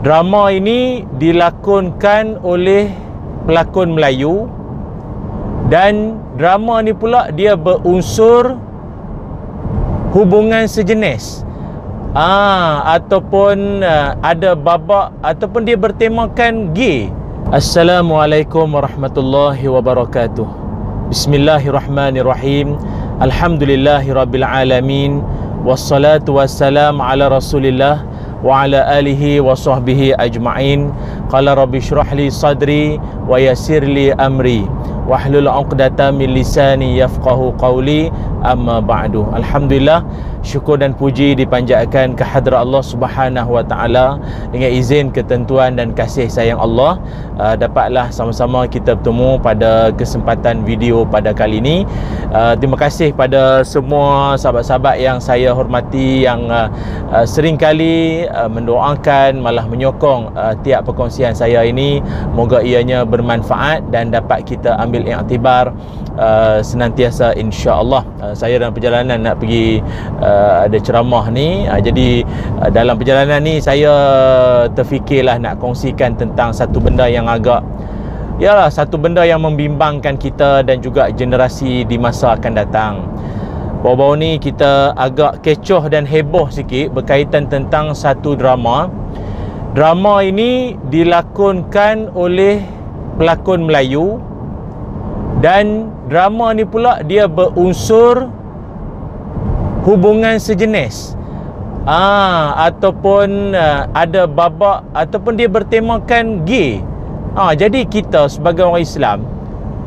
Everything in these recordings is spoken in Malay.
Drama ini dilakonkan oleh pelakon Melayu, dan drama ni pula dia berunsur hubungan sejenis, ataupun ada babak, ataupun dia bertemakan gay. Assalamualaikum warahmatullahi wabarakatuh. Bismillahirrahmanirrahim. Alhamdulillahirabbil alamin. Wassalatu wassalam ala Rasulillah wa ala alihi wa sahbihi ajma'in. Qala rabbi shrah li sadri wa yassir li amri wahlul 'uqdatam min lisani yafqahu qawli, amma ba'du. Alhamdulillah, syukur dan puji dipanjatkan ke hadrat Allah Subhanahu wa taala. Dengan izin, ketentuan dan kasih sayang Allah, dapatlah sama-sama kita bertemu pada kesempatan video pada kali ini. Terima kasih pada semua sahabat-sahabat yang saya hormati, yang sering kali mendoakan, malah menyokong tiap perkongsian saya ini. Moga ianya bermanfaat dan dapat kita ambil iktibar senantiasa, insya-Allah. Saya dalam perjalanan nak pergi ada ceramah ni, jadi dalam perjalanan ni saya terfikirlah nak kongsikan tentang satu benda yang agak, yalah, satu benda yang membimbangkan kita dan juga generasi di masa akan datang. Baru-baru ni kita agak kecoh dan heboh sikit berkaitan tentang satu drama. Drama ini dilakonkan oleh pelakon Melayu, dan drama ni pula dia berunsur hubungan sejenis, ataupun ada babak, ataupun dia bertemakan gay. Jadi kita sebagai orang Islam,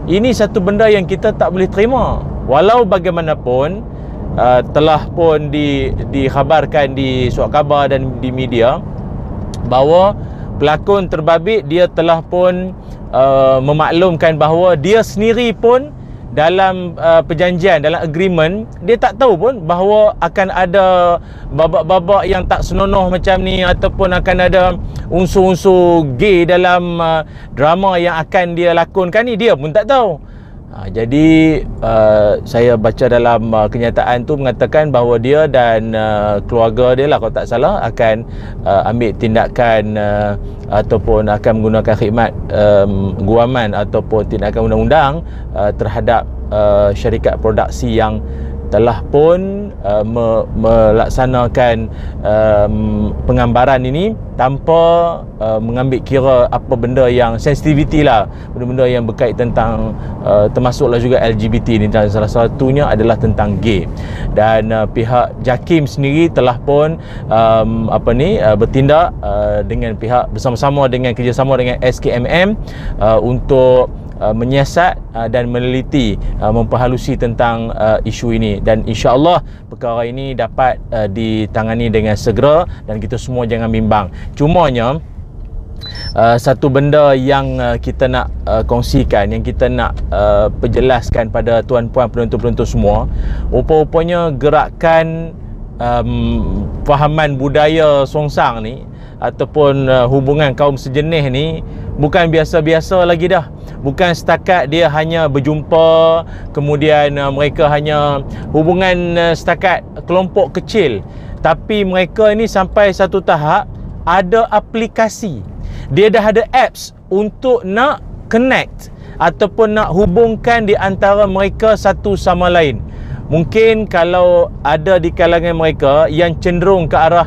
ini satu benda yang kita tak boleh terima. Walau bagaimanapun telah pun dikhabarkan di surat khabar dan di media bahawa pelakon terbabit dia telah pun memaklumkan bahawa dia sendiri pun dalam perjanjian, dalam agreement, dia tak tahu pun bahawa akan ada babak-babak yang tak senonoh macam ni, ataupun akan ada unsur-unsur gay dalam drama yang akan dia lakonkan ni, dia pun tak tahu. Jadi saya baca dalam kenyataan tu mengatakan bahawa dia dan keluarga dia lah, kalau tak salah, akan ambil tindakan ataupun akan menggunakan khidmat guaman ataupun tindakan undang-undang terhadap syarikat produksi yang telah pun melaksanakan penggambaran ini tanpa mengambil kira apa benda yang sensitiviti lah, benda-benda yang berkait tentang termasuklah juga LGBT ni, dan salah satunya adalah tentang gay. Dan pihak JAKIM sendiri telah pun bertindak dengan pihak bersama-sama dengan kerjasama dengan SKMM untuk menyiasat dan meneliti, memperhalusi tentang isu ini, dan insya-Allah perkara ini dapat ditangani dengan segera dan kita semua jangan bimbang. Cumanya satu benda yang kita nak kongsikan, yang kita nak perjelaskan pada tuan-puan penonton-penonton semua, rupa-rupanya gerakan fahaman budaya songsang ni ataupun hubungan kaum sejenis ni bukan biasa-biasa lagi dah. Bukan setakat dia hanya berjumpa, kemudian mereka hanya hubungan setakat kelompok kecil, tapi mereka ini sampai satu tahap ada aplikasi. Dia dah ada apps untuk nak connect ataupun nak hubungkan di antara mereka satu sama lain. Mungkin kalau ada di kalangan mereka yang cenderung ke arah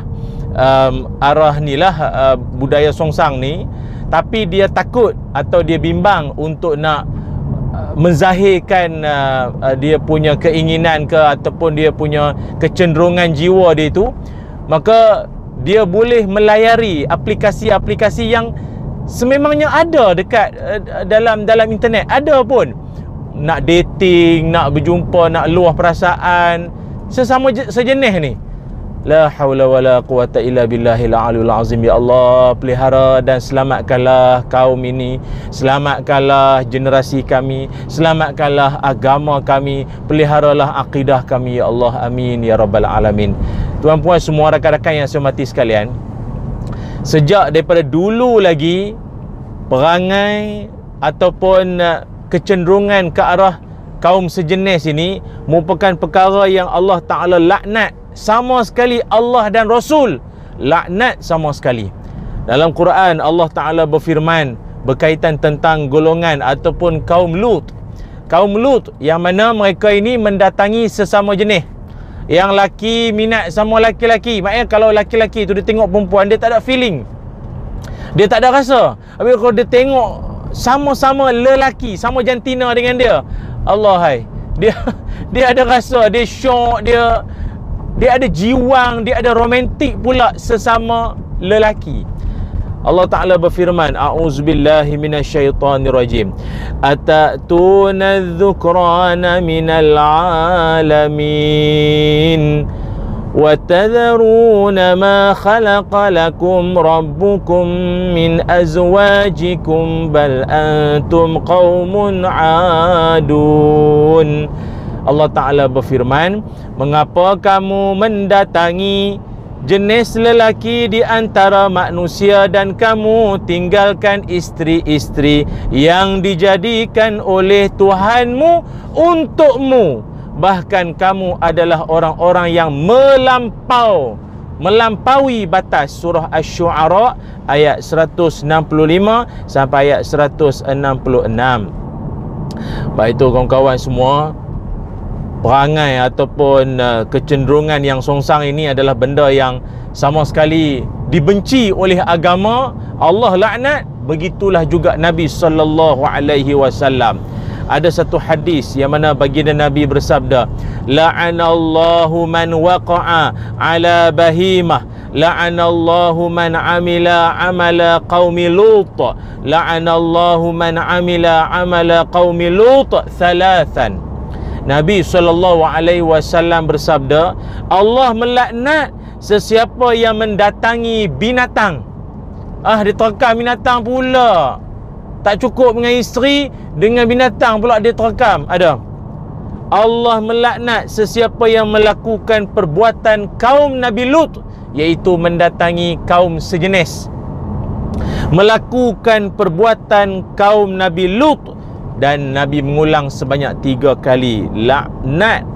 ni lah, budaya songsang ni, tapi dia takut atau dia bimbang untuk nak menzahirkan dia punya keinginan ke ataupun dia punya kecenderungan jiwa dia itu, maka dia boleh melayari aplikasi-aplikasi yang sememangnya ada dekat dalam internet. Ada pun nak dating, nak berjumpa, nak luah perasaan sesama sejenis ni. La haula wala quwata illa billahil aliyul azim. Ya Allah, pelihara dan selamatkanlah kaum ini, selamatkanlah generasi kami, selamatkanlah agama kami, peliharalah akidah kami, ya Allah, amin ya rabbal alamin. Tuan-puan semua, rakan-rakan yang saya hormati sekalian, sejak daripada dulu lagi perangai ataupun kecenderungan ke arah kaum sejenis ini merupakan perkara yang Allah Ta'ala laknat sama sekali. Allah dan Rasul laknat sama sekali. Dalam Quran Allah Ta'ala berfirman berkaitan tentang golongan ataupun kaum Lut. Kaum Lut yang mana mereka ini mendatangi sesama jenis. Yang laki minat sama laki-laki. Maknanya kalau laki-laki tu dia tengok perempuan, dia tak ada feeling, dia tak ada rasa. Tapi kalau dia tengok sama-sama lelaki, sama jantina dengan dia, Allah hai, dia ada rasa, dia syok, dia ada jiwang, dia ada romantik pula sesama lelaki. Allah Ta'ala berfirman, a'udzubillahi minasyaitonirrajim, atatuna adh-dhukrana minal alamin wa tadharuna ma khalaqa lakum rabbukum min azwajikum bal antum qaumun adun. Allah Ta'ala berfirman, mengapa kamu mendatangi jenis lelaki di antara manusia dan kamu tinggalkan isteri-isteri yang dijadikan oleh Tuhanmu untukmu, bahkan kamu adalah orang-orang yang melampaui batas. Surah Asy-Syu'ara ayat 165 sampai ayat 166. Baik itu kawan-kawan semua, perangai ataupun kecenderungan yang songsang ini adalah benda yang sama sekali dibenci oleh agama. Allah laknat, begitulah juga Nabi sallallahu alaihi wasallam. Ada satu hadis yang mana baginda Nabi bersabda, la'anallahu man waqa'a ala bahimah, la'anallahu man amila amala qaumi Lut, la'anallahu man amila amala qaumi Lut thalathan. Nabi SAW bersabda, Allah melaknat sesiapa yang mendatangi binatang. Dia terekam binatang pula. Tak cukup dengan isteri, dengan binatang pula dia terekam. Ada. Allah melaknat sesiapa yang melakukan perbuatan kaum Nabi Lut, iaitu mendatangi kaum sejenis. Melakukan perbuatan kaum Nabi Lut. Dan Nabi mengulang sebanyak 3 kali. Laknat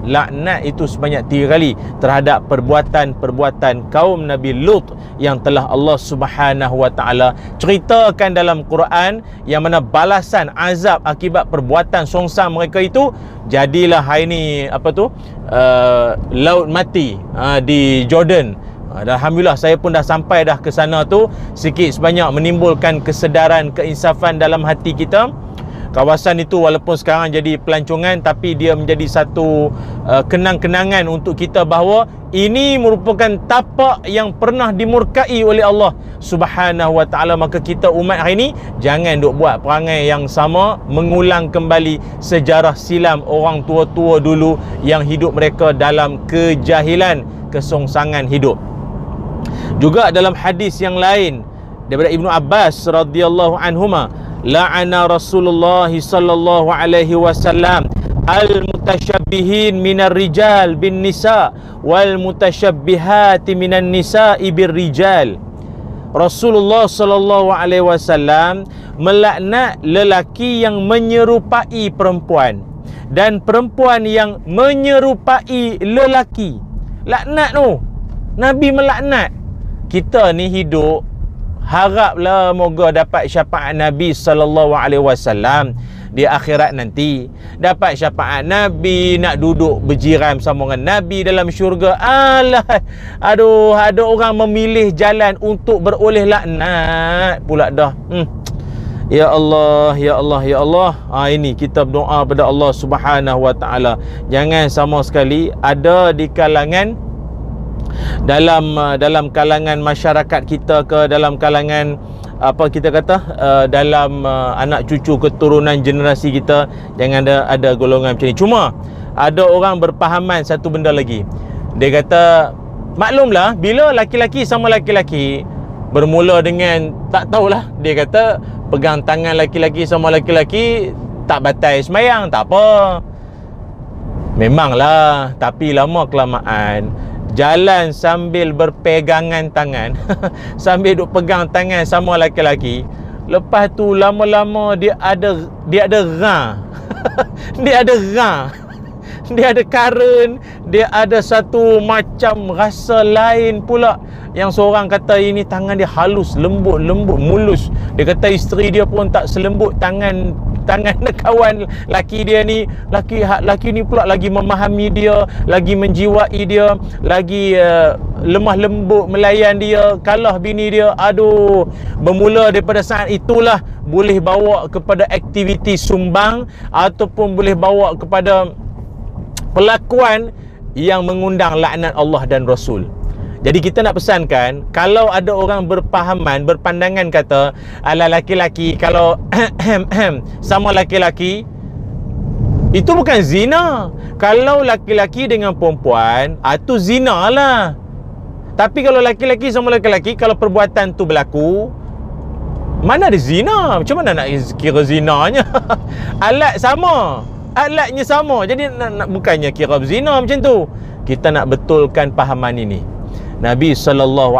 itu sebanyak 3 kali terhadap perbuatan-perbuatan kaum Nabi Lut yang telah Allah Subhanahu wa taala ceritakan dalam Quran, yang mana balasan azab akibat perbuatan songsang mereka itu jadilah hari ni laut mati di Jordan. Alhamdulillah saya pun dah sampai dah ke sana tu, sikit sebanyak menimbulkan kesedaran, keinsafan dalam hati kita. Kawasan itu walaupun sekarang jadi pelancongan, tapi dia menjadi satu kenang-kenangan untuk kita bahawa ini merupakan tapak yang pernah dimurkai oleh Allah Subhanahu wa taala. Maka kita umat hari ini jangan duk buat perangai yang sama, mengulang kembali sejarah silam orang tua-tua dulu yang hidup mereka dalam kejahilan, kesongsangan hidup. Juga dalam hadis yang lain daripada Ibnu Abbas radhiyallahu anhuma, la'ana Rasulullah sallallahu alaihi wasallam al-mutashabbihin minar rijal bin nisa wal mutashabbihati minan nisa'i bir rijal. Rasulullah sallallahu alaihi wasallam melaknat lelaki yang menyerupai perempuan dan perempuan yang menyerupai lelaki. Laknat tu, Nabi melaknat. Kita ni hidup, haraplah moga dapat syafaat Nabi sallallahu alaihi wasallam di akhirat nanti. Dapat syafaat Nabi, nak duduk berjiran sama dengan Nabi dalam syurga. Aduh, ada orang memilih jalan untuk beroleh laknat pula dah. Ya Allah, ya Allah, ya Allah. Ini kita berdoa pada Allah Subhanahu wa taala, jangan sama sekali ada di kalangan dalam kalangan masyarakat kita ke dalam kalangan dalam anak cucu keturunan generasi kita, jangan ada golongan macam ni. Cuma ada orang berpahaman satu benda lagi. Dia kata, maklumlah bila laki-laki sama laki-laki bermula dengan tak tahulah, dia kata pegang tangan laki-laki sama laki-laki tak batal sembahyang, tak apa. Memanglah, tapi lama kelamaan jalan sambil berpegangan tangan sambil duk pegang tangan sama laki-laki, lepas tu lama-lama dia ada rang dia ada rang dia ada current, dia ada satu macam rasa lain pula. Yang seorang kata ini tangan dia halus, lembut, mulus. Dia kata isteri dia pun tak selembut tangan kawan laki dia ni. Laki ni pula lagi memahami dia, lagi menjiwai dia, lagi lemah lembut melayan dia, kalah bini dia. Aduh, bermula daripada saat itulah boleh bawa kepada aktiviti sumbang ataupun boleh bawa kepada pelakuan yang mengundang laknat Allah dan Rasul. Jadi kita nak pesankan, kalau ada orang berpandangan kata, ala laki-laki kalau sama laki-laki, itu bukan zina. Kalau laki-laki dengan perempuan, itu zina lah. Tapi kalau laki-laki sama laki-laki, kalau perbuatan tu berlaku, mana ada zina? Macam mana nak kira zinanya? Alat sama, alatnya sama. Jadi bukannya kira zina macam tu. Kita nak betulkan pahaman ini. Nabi SAW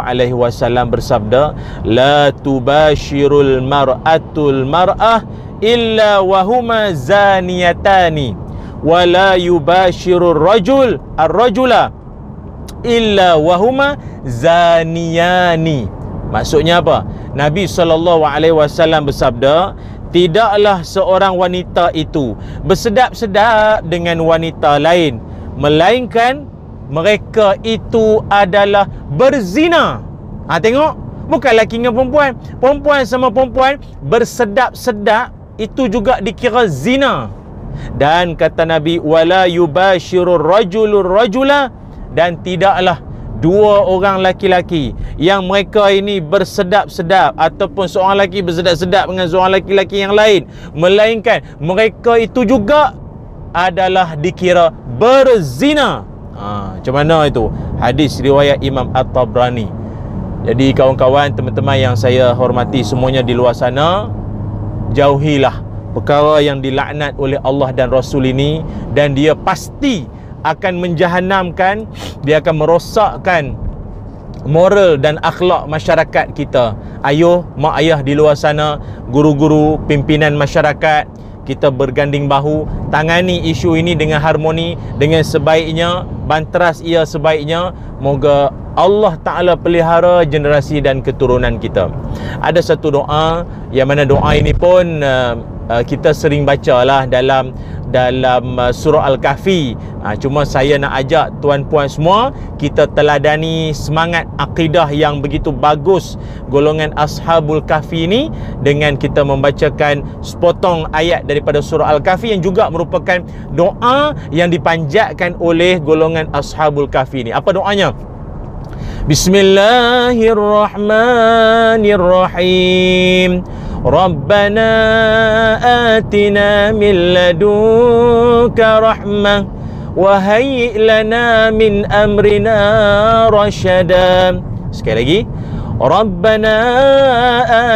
bersabda, la tubashirul mar'atul mar'ah illa wahuma zaniyatani wa la yubashirur rajul ar-rajula illa wahuma zaniyani. Maksudnya apa? Nabi SAW bersabda, tidaklah seorang wanita itu bersedap-sedap dengan wanita lain, melainkan mereka itu adalah berzina. Tengok, bukan lelaki dengan perempuan. Perempuan sama perempuan bersedap-sedap, itu juga dikira zina. Dan kata Nabi, wala yubashirur rajulur rajula, dan tidaklah dua orang laki-laki yang mereka ini bersedap-sedap, ataupun seorang lelaki bersedap-sedap dengan seorang laki-laki yang lain, melainkan mereka itu juga adalah dikira berzina. Macam mana itu? Hadis riwayat Imam At-Tabrani. Jadi kawan-kawan, teman-teman yang saya hormati semuanya di luar sana, jauhilah perkara yang dilaknat oleh Allah dan Rasul ini, dan dia pasti akan menjahanamkan, dia akan merosakkan moral dan akhlak masyarakat kita. Ayuh, mak ayah di luar sana, guru-guru, pimpinan masyarakat, kita berganding bahu, tangani isu ini dengan harmoni, dengan sebaiknya, banteras ia sebaiknya. Moga Allah Ta'ala pelihara generasi dan keturunan kita. Ada satu doa, yang mana doa ini pun kita sering bacalah dalam surah Al-Kahfi. Cuma saya nak ajak tuan-puan semua, kita teladani semangat akidah yang begitu bagus golongan Ashabul Kahfi ini, dengan kita membacakan sepotong ayat daripada surah Al-Kahfi yang juga merupakan doa yang dipanjatkan oleh golongan Ashabul Kahfi ini. Apa doanya? Bismillahirrahmanirrahim. Rabbana atina min ladunka rahmah wa hayyi' lana min amrina rasyada. Sekali lagi. Rabbana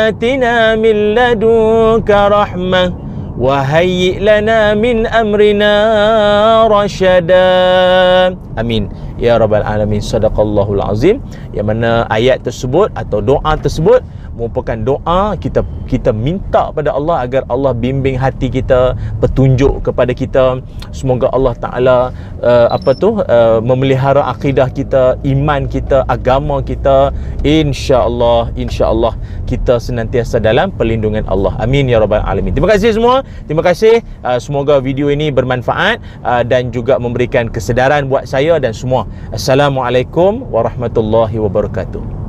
atina min ladunka rahmah wa hayyi' lana min amrina rasyada. Amin ya rabbal alamin. Sadaqallahul azim. Yang mana ayat tersebut atau doa tersebut merupakan doa kita minta pada Allah agar Allah bimbing hati kita, petunjuk kepada kita. Semoga Allah Ta'ala memelihara akidah kita, iman kita, agama kita. InsyaAllah kita senantiasa dalam perlindungan Allah. Amin ya rabbal alamin. Terima kasih semua. Terima kasih. Semoga video ini bermanfaat dan juga memberikan kesedaran buat saya dan semua. Assalamualaikum warahmatullahi wabarakatuh.